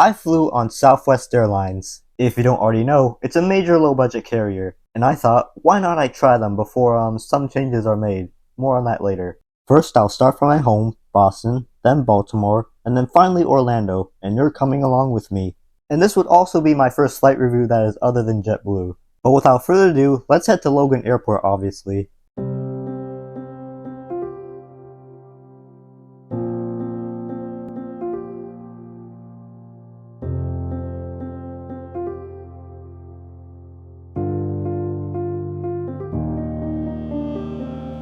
I flew on Southwest Airlines. If you don't already know, it's a major low-budget carrier, and I thought, why not I try them before some changes are made. More on that later. First, I'll start from my home, Boston, then Baltimore, and then finally Orlando, and you're coming along with me. And this would also be my first flight review that is other than JetBlue. But without further ado, let's head to Logan Airport, obviously.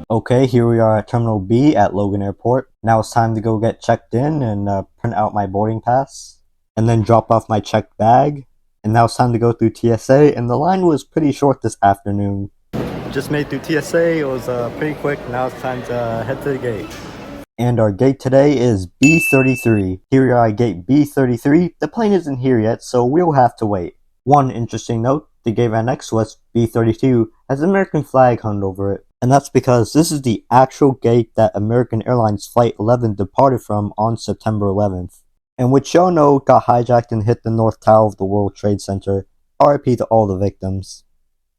Okay, here we are at Terminal B at Logan Airport. Now it's time to go get checked in and print out my boarding pass, and then drop off my checked bag. And now it's time to go through TSA, and the line was pretty short this afternoon. Just made through TSA, it was pretty quick. Now it's time to head to the gate. And our gate today is B33. Here we are at gate B33. The plane isn't here yet, so we'll have to wait. One interesting note, the gate right next to us, B32, has an American flag hung over it. And that's because this is the actual gate that American Airlines Flight 11 departed from on September 11th. And which y'all know got hijacked and hit the North Tower of the World Trade Center. RIP to all the victims.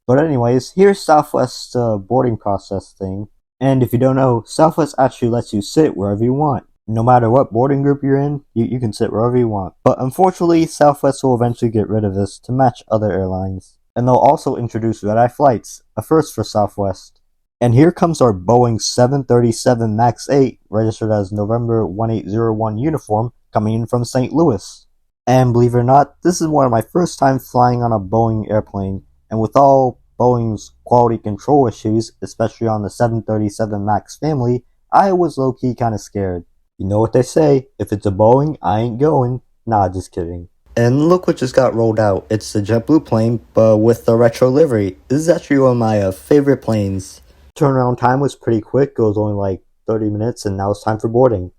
But anyways, here's Southwest's boarding process thing. And if you don't know, Southwest actually lets you sit wherever you want. No matter what boarding group you're in, you can sit wherever you want. But unfortunately, Southwest will eventually get rid of this to match other airlines. And they'll also introduce red-eye flights, a first for Southwest. And here comes our Boeing 737 MAX 8, registered as November 1801 uniform, coming in from St. Louis. And believe it or not, this is one of my first time flying on a Boeing airplane, and with all Boeing's quality control issues, especially on the 737 MAX family, I was low-key kinda scared. You know what they say, if it's a Boeing, I ain't going. Nah, just kidding. And look what just got rolled out. It's the JetBlue plane, but with the retro livery. This is actually one of my favorite planes. Turnaround time was pretty quick, it was only like 30 minutes, and now it's time for boarding.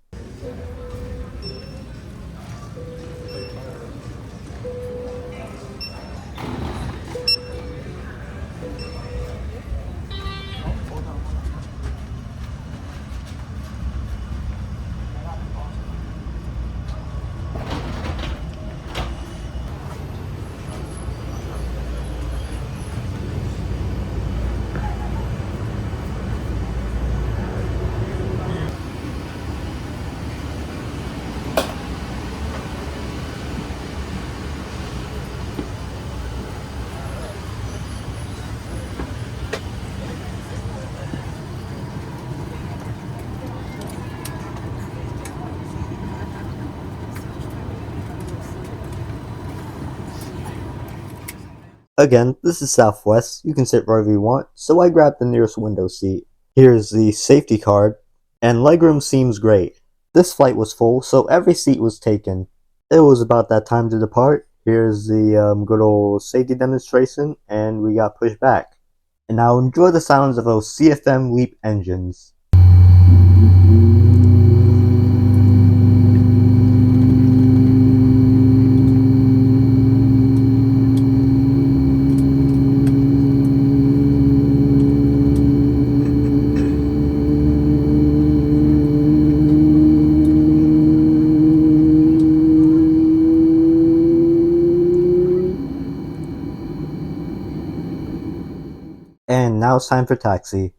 Again, this is Southwest, you can sit wherever you want, so I grabbed the nearest window seat. Here's the safety card, and legroom seems great. This flight was full, so every seat was taken. It was about that time to depart. Here's the good old safety demonstration, and we got pushed back. And now enjoy the sounds of those CFM LEAP engines. And now it's time for taxi.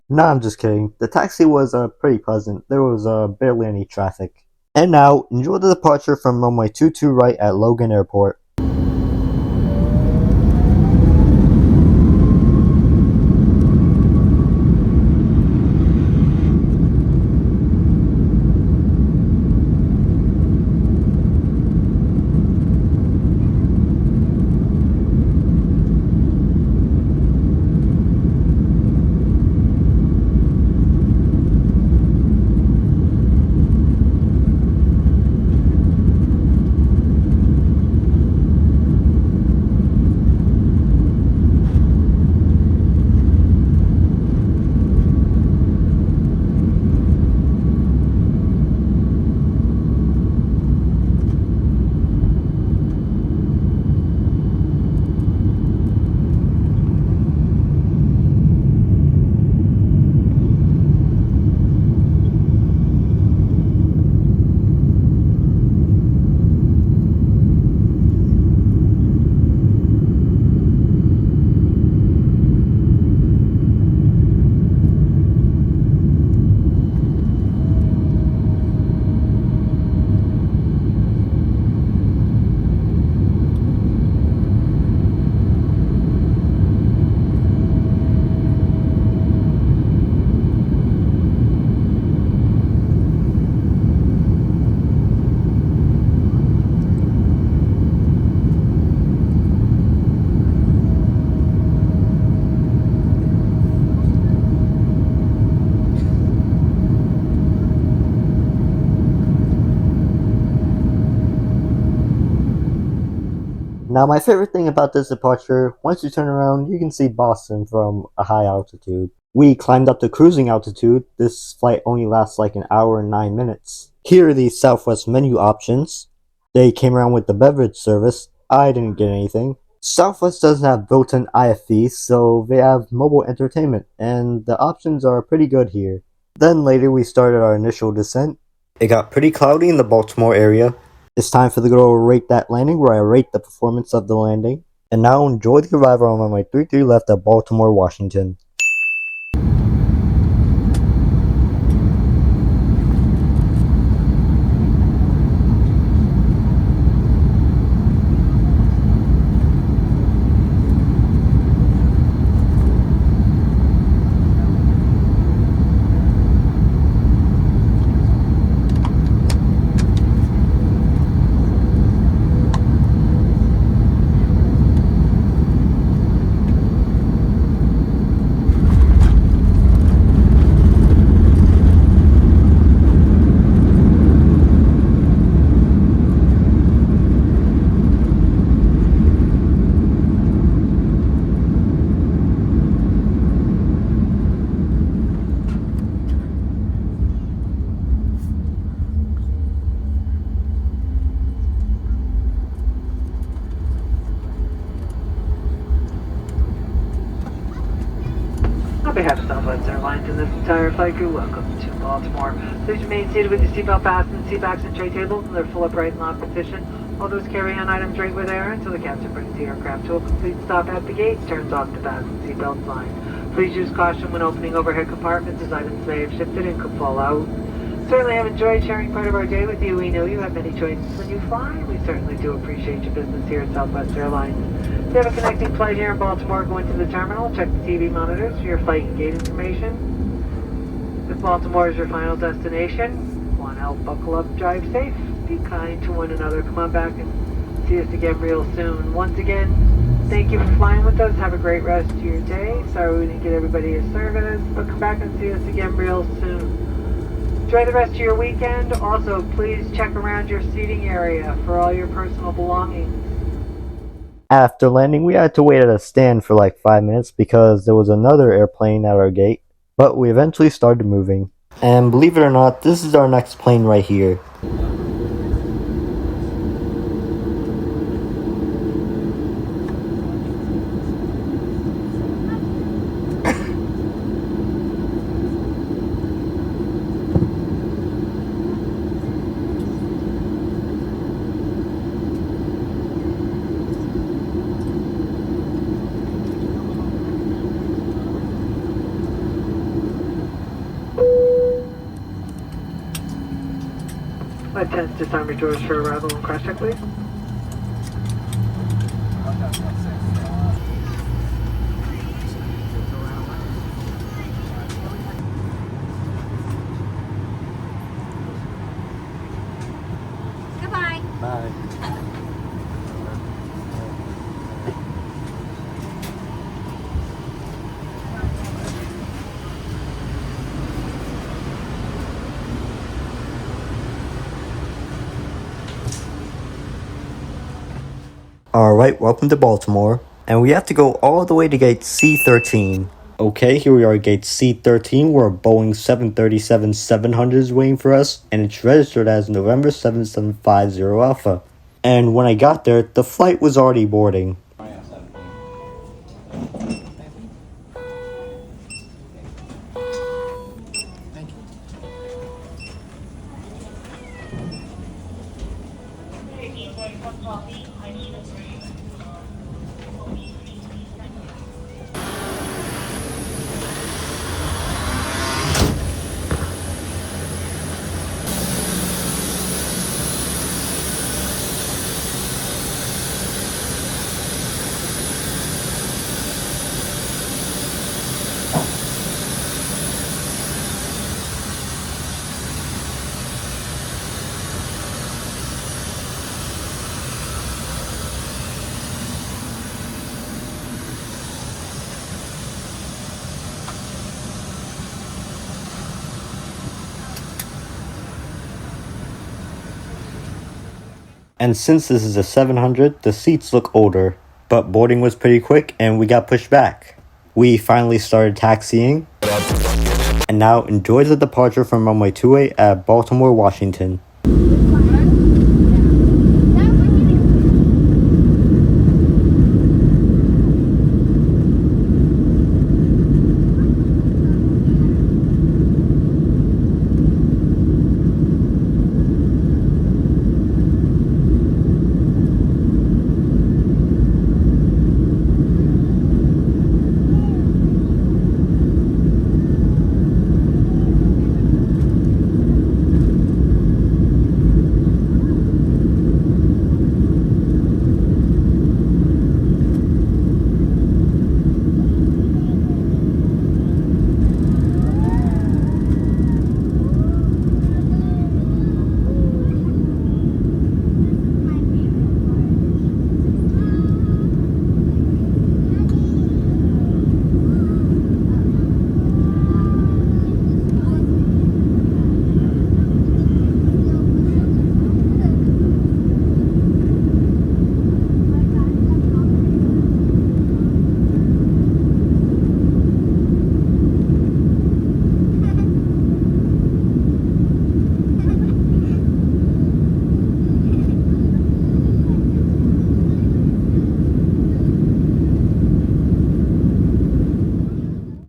Nah, I'm just kidding. The taxi was pretty pleasant. There was barely any traffic. And now, enjoy the departure from runway 22 right at Logan Airport. Now, my favorite thing about this departure, once you turn around, you can see Boston from a high altitude. We climbed up to cruising altitude. This flight only lasts like an hour and 9 minutes. Here are the Southwest menu options. They came around with the beverage service. I didn't get anything. Southwest doesn't have built-in IFE, so they have mobile entertainment, and the options are pretty good here. Then later we started our initial descent. It got pretty cloudy in the Baltimore area. It's time for the good old rate that landing, where I rate the performance of the landing. And now enjoy the arrival on my 3-3 left at Baltimore, Washington. On behalf of Southwest Airlines and this entire flight crew, welcome to Baltimore. Please remain seated with your seatbelt fastened, seatbacks and tray tables in their full upright and locked position. All those carry-on items right where they are until the captain brings the aircraft to a complete stop at the gate, turns off the fasten seatbelt sign. Please use caution when opening overhead compartments as items may have shifted and could fall out. Certainly have enjoyed sharing part of our day with you. We know you have many choices when you fly. We certainly do appreciate your business here at Southwest Airlines. If you have a connecting flight here in Baltimore, go into the terminal, check the TV monitors for your flight and gate information. If Baltimore is your final destination, want to help buckle up, drive safe, be kind to one another. Come on back and see us again real soon. Once again, thank you for flying with us. Have a great rest of your day. Sorry we didn't get everybody a service, but come back and see us again real soon. Enjoy the rest of your weekend. Also, please check around your seating area for all your personal belongings. After landing, we had to wait at a stand for like 5 minutes because there was another airplane at our gate, but we eventually started moving. And believe it or not, this is our next plane right here. Flight 10's disarm your doors for arrival and crash check, please. Goodbye. Bye. Alright, welcome to Baltimore. And we have to go all the way to gate C13. Okay, here we are at gate C13 where a Boeing 737-700 is waiting for us, and it's registered as November 7750 Alpha. And when I got there, the flight was already boarding. And since this is a 700, the seats look older. But boarding was pretty quick and we got pushed back. We finally started taxiing. And now enjoy the departure from runway 28 at Baltimore, Washington.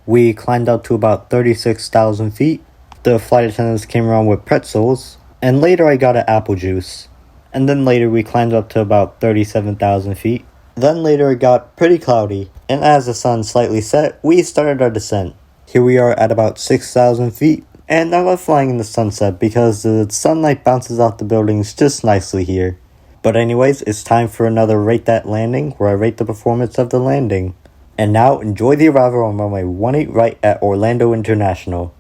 We climbed up to about 36,000 feet. The flight attendants came around with pretzels, and later I got an apple juice. And then later we climbed up to about 37,000 feet. Then later it got pretty cloudy, and as the sun slightly set, we started our descent. Here we are at about 6,000 feet, and I love flying in the sunset because the sunlight bounces off the buildings just nicely here. But anyways, it's time for another Rate That Landing, where I rate the performance of the landing. And now, enjoy the arrival on runway 18 right at Orlando International.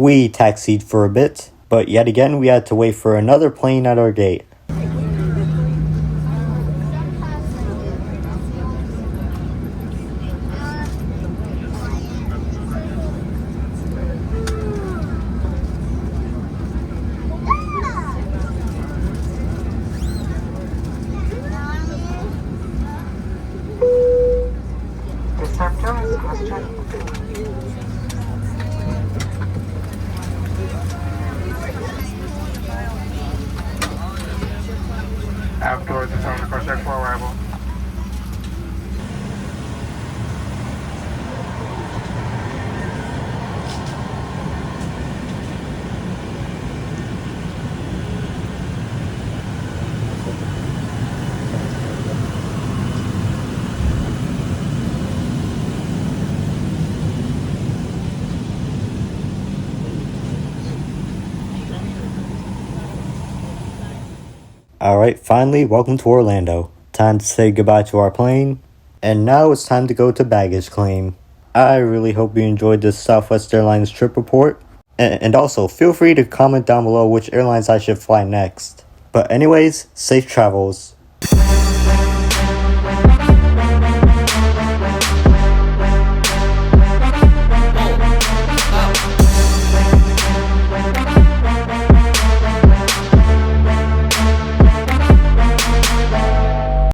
We taxied for a bit, but yet again we had to wait for another plane at our gate. doors and tell them to cross check for arrival. Alright, finally, welcome to Orlando. Time to say goodbye to our plane. And now it's time to go to baggage claim. I really hope you enjoyed this Southwest Airlines trip report. And also, feel free to comment down below which airlines I should fly next. But anyways, safe travels.